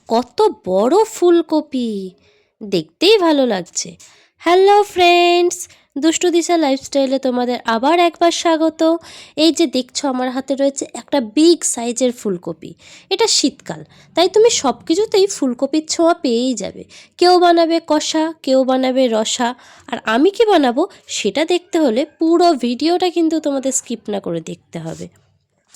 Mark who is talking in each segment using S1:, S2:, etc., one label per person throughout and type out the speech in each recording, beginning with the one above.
S1: কত বড় ফুলকপি, দেখতেই ভালো লাগছে। হ্যালো ফ্রেন্ডস, দুষ্টু দিশা লাইফস্টাইলে তোমাদের আবার একবার স্বাগত। এই যে দেখছো আমার হাতে রয়েছে একটা বিগ সাইজের ফুলকপি। এটা শীতকাল, তাই তুমি সব কিছুতেই ফুলকপির ছোঁয়া পেয়েই যাবে। কেউ বানাবে কষা, কেউ বানাবে রসা, আর আমি কি বানাবো সেটা দেখতে হলে পুরো ভিডিওটা কিন্তু তোমাদের স্কিপ না করে দেখতে হবে।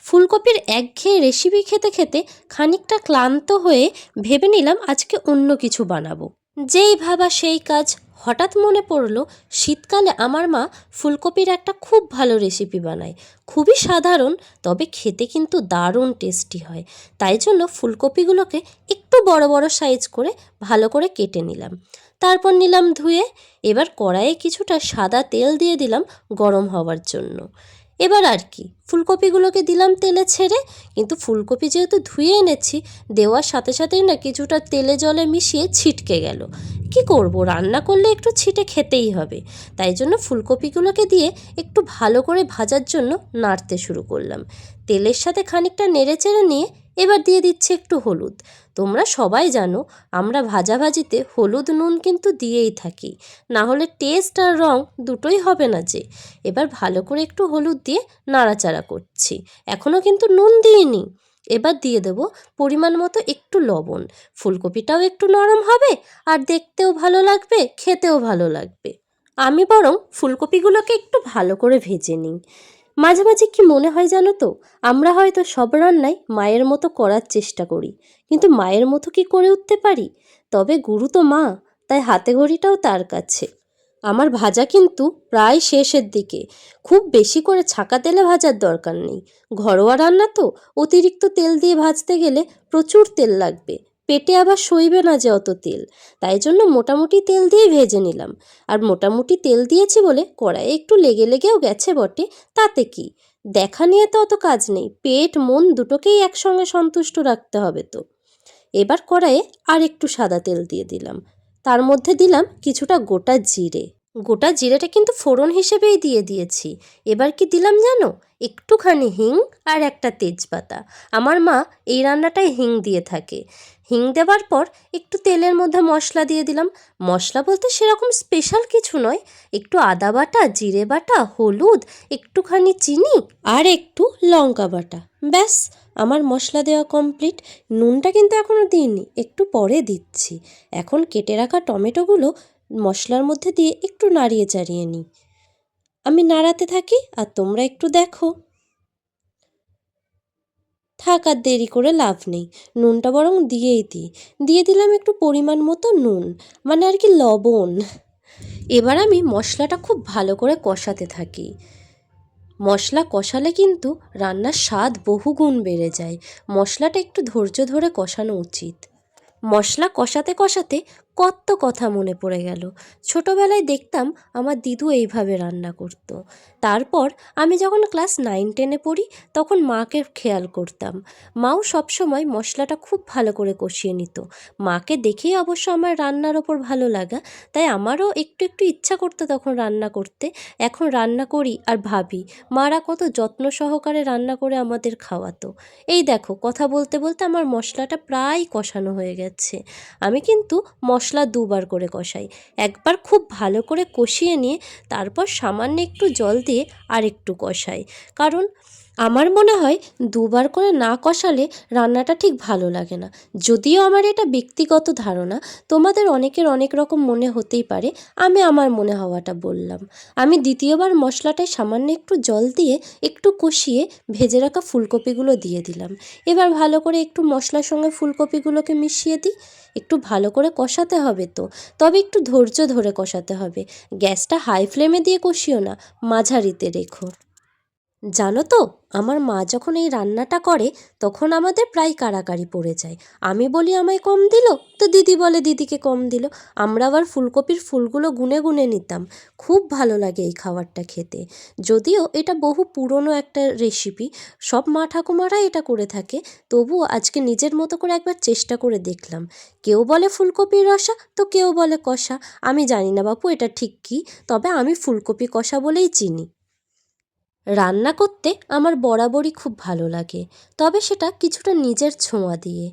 S1: ফুলকপির একঘেয়ে রেসিপি খেতে খেতে খানিকটা ক্লান্ত হয়ে ভেবে নিলাম আজকে অন্য কিছু বানাবো। যেই ভাবা সেই কাজ। হঠাৎ মনে পড়লো শীতকালে আমার মা ফুলকপির একটা খুব ভালো রেসিপি বানায়। খুবই সাধারণ, তবে খেতে কিন্তু দারুণ টেস্টি হয়। তাই জন্য ফুলকপিগুলোকে একটু বড় বড় সাইজ করে ভালো করে কেটে নিলাম। তারপর নিলাম ধুয়ে। এবার কড়াইয়ে কিছুটা সাদা তেল দিয়ে দিলাম গরম হওয়ার জন্য। এবার আর কি ফুলকপিগুলোকে দিলাম তেলে ছেড়ে। কিন্তু ফুলকপি যেহেতু ধুয়ে এনেছি, দেওয়ার সাথে সাথেই না কিছুটা তেলে জলে মিশিয়ে ছিটকে গেল। কি করব, রান্না করলে একটু ছিটে খেতেই হবে। তাই জন্য ফুলকপিগুলোকে দিয়ে একটু ভালো করে ভাজার জন্য নাড়তে শুরু করলাম। তেলের সাথে খানিকটা নেড়ে চেড়ে নিয়ে এবার দিয়ে দিচ্ছি একটু হলুদ। তোমরা সবাই জানো আমরা ভাজাভাজিতে হলুদ নুন কিন্তু দিয়েই থাকি, না হলে টেস্ট আর রং দুটোই হবে না যে। এবার ভালো করে একটু হলুদ দিয়ে নাড়াচাড়া করছি, এখনও কিন্তু নুন দিইনি। এবার দিয়ে দেব পরিমাণ মতো একটু লবণ। ফুলকপিটাও একটু নরম হবে আর দেখতেও ভালো লাগবে, খেতেও ভালো লাগবে। আমি বরং ফুলকপিগুলোকে একটু ভালো করে ভেজে নিই। মাঝে মাঝে কি মনে হয় জানো তো, আমরা হয়তো সব রান্নাই মায়ের মতো করার চেষ্টা করি, কিন্তু মায়ের মতো কি করে উঠতে পারি? তবে গুরু তো মা, তাই হাতে ঘড়িটাও তার কাছে। আমার ভাজা কিন্তু প্রায় শেষের দিকে। খুব বেশি করে ছাকা তেলে ভাজার দরকার নেই। ঘরোয়া রান্না তো, অতিরিক্ত তেল দিয়ে ভাজতে গেলে প্রচুর তেল লাগবে, পেটে আবার সইবে না যে অত তেল। তাই জন্য মোটামুটি তেল দিয়ে ভেজে নিলাম। আর মোটামুটি তেল দিয়েছি বলে কড়াইয়ে একটু লেগে লেগেও গেছে বটে, তাতে কি। দেখা নিয়ে তো অত কাজ নেই, পেট মন দুটোকেই একসঙ্গে সন্তুষ্ট রাখতে হবে তো। এবার কড়াইয়ে আর একটু সাদা তেল দিয়ে দিলাম। তার মধ্যে দিলাম কিছুটা গোটা জিরে। গোটা জিরেটা কিন্তু ফোড়ন হিসেবেই দিয়ে দিয়েছি। এবার কি দিলাম জানো, একটুখানি হিং আর একটা তেজপাতা। আমার মা এই রান্নাটায় হিং দিয়ে থাকে। হিং দেওয়ার পর একটু তেলের মধ্যে মশলা দিয়ে দিলাম। মশলা বলতে সেরকম স্পেশাল কিছু নয়, একটু আদা বাটা, জিরে বাটা, হলুদ, একটুখানি চিনি আর একটু লঙ্কা বাটা। ব্যাস, আমার মশলা দেওয়া কমপ্লিট। নুনটা কিন্তু এখনও দিইনি, একটু পরে দিচ্ছি। এখন কেটে রাখা টমেটোগুলো মশলার মধ্যে দিয়ে একটু নাড়িয়ে চাড়িয়ে নিই। আমি নাড়াতে থাকি আর তোমরা একটু দেখো। থাক, আর দেরি করে লাভ নেই, নুনটা বরং দিয়েই দিই। দিয়ে দিলাম একটু পরিমাণ মতো নুন, মানে আর কি লবণ। এবার আমি মশলাটা খুব ভালো করে কষাতে থাকি। মশলা কষালে কিন্তু রান্নার স্বাদ বহুগুণ বেড়ে যায়। মশলাটা একটু ধৈর্য ধরে কষানো উচিত। মশলা কষাতে কষাতে কত কথা মনে পড়ে গেল। ছোটবেলায় দেখতাম আমার দিদু এইভাবে রান্না করত। তারপর আমি যখন ক্লাস 9-10-এ পড়ি তখন মাকে খেয়াল করতাম। মাও সবসময় মশলাটা খুব ভালো করে কষিয়ে নিত। মাকে দেখেই অবশ্য আমার রান্নার ওপর ভালো লাগা, তাই আমারও একটু একটু ইচ্ছা করতো তখন রান্না করতে। এখন রান্না করি আর ভাবি মারা কত যত্ন সহকারে রান্না করে আমাদের খাওয়াতো। এই দেখো, কথা বলতে বলতে আমার মশলাটা প্রায় কষানো হয়ে গেছে। আমি কিন্তু মশলা দুবার করে কষাই। একবার খুব ভালো করে কষিয়ে নিয়ে তারপর সামান্য একটু জল দিয়ে আর একটু কষাই। কারণ আমার মনে হয় দুবার করে না কষালে রান্নাটা ঠিক ভালো লাগে না। যদিও আমার এটা ব্যক্তিগত ধারণা, তোমাদের অনেকের অনেক রকম মনে হতেই পারে। আমি আমার মনে হওয়াটা বললাম। আমি দ্বিতীয়বার মশলাটায় সামান্য একটু জল দিয়ে একটু কষিয়ে ভেজে রাখা ফুলকপিগুলো দিয়ে দিলাম। এবার ভালো করে একটু মশলার সঙ্গে ফুলকপিগুলোকে মিশিয়ে দিই। একটু ভালো করে কষাতে হবে তো, তবে একটু ধৈর্য ধরে কষাতে হবে। গ্যাসটা হাই ফ্লেমে দিয়ে কষিও না, মাঝারিতে রেখো। জানো তো, আমার মা যখন এই রান্নাটা করে তখন আমাদের প্রায় কাড়াকাড়ি পড়ে যায়। আমি বলি আমায় কম দিল, তো দিদি বলে দিদিকে কম দিল। আমরা আবার ফুলকপির ফুলগুলো গুনে গুনে নিতাম। খুব ভালো লাগে এই খাবারটা খেতে। যদিও এটা বহু পুরনো একটা রেসিপি, সব মা ঠাকুমারা এটা করে থাকে, তবুও আজকে নিজের মতো করে একবার চেষ্টা করে দেখলাম। কেউ বলে ফুলকপির রসা, তো কেউ বলে কষা। আমি জানি না বাপু এটা ঠিক কী, তবে আমি ফুলকপি কষা বলেই চিনি। রান্না করতে আমার বরাবরই খুব ভালো লাগে, তবে সেটা কিছুটা নিজের ছোঁয়া দিয়ে।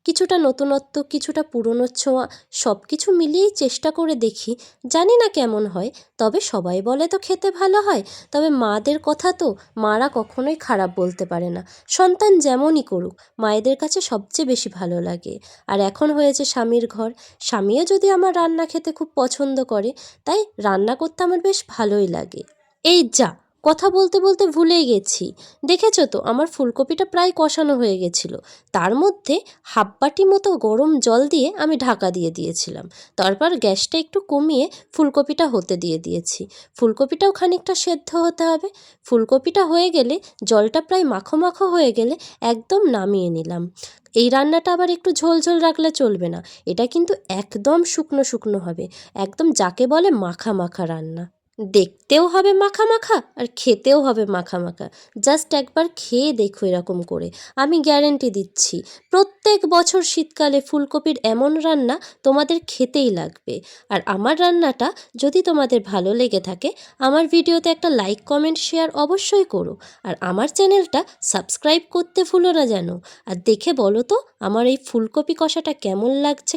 S1: কিছুটা নতুনত্ব, কিছুটা পুরনো ছোঁয়া সব কিছু মিলিয়েই চেষ্টা করে দেখি। জানি না কেমন হয়, তবে সবাই বলে তো খেতে ভালো হয়। তবে মাদের কথা তো, মারা কখনোই খারাপ বলতে পারে না। সন্তান যেমনই করুক, মায়েদের কাছে সবচেয়ে বেশি ভালো লাগে। আর এখন হয়েছে স্বামীর ঘর, স্বামীও যদি আমার রান্না খেতে খুব পছন্দ করে, তাই রান্না করতে আমার বেশ ভালোই লাগে। এই যা, কথা বলতে বলতে ভুলেই গেছি। দেখেছো তো আমার ফুলকপিটা প্রায় কষানো হয়ে গেছিল। তার মধ্যে হাফ বাটি মতো গরম জল দিয়ে আমি ঢাকা দিয়ে দিয়েছিলাম। তারপর গ্যাসটা একটু কমিয়ে ফুলকপিটা হতে দিয়ে দিয়েছি। ফুলকপিটাও খানিকটা সেদ্ধ হতে হবে। ফুলকপিটা হয়ে গেলে, জলটা প্রায় মাখো মাখো হয়ে গেলে একদম নামিয়ে নিলাম। এই রান্নাটা আবার একটু ঝোল ঝোল রাখলে চলবে না, এটা কিন্তু একদম শুকনো শুকনো হবে, একদম যাকে বলে মাখা মাখা রান্না। দেখতেও হবে মাখা মাখা আর খেতেও হবে মাখা মাখা। জাস্ট একবার খেয়ে দেখো এরকম করে, আমি গ্যারেন্টি দিচ্ছি প্রত্যেক বছর শীতকালে ফুলকপির এমন রান্না তোমাদের খেতেই লাগবে। আর আমার রান্নাটা যদি তোমাদের ভালো লেগে থাকে, আমার ভিডিওতে একটা লাইক কমেন্ট শেয়ার অবশ্যই করো। আর আমার চ্যানেলটা সাবস্ক্রাইব করতে ভুলো না যেন। আর দেখে বলো তো আমার এই ফুলকপি কষাটা কেমন লাগছে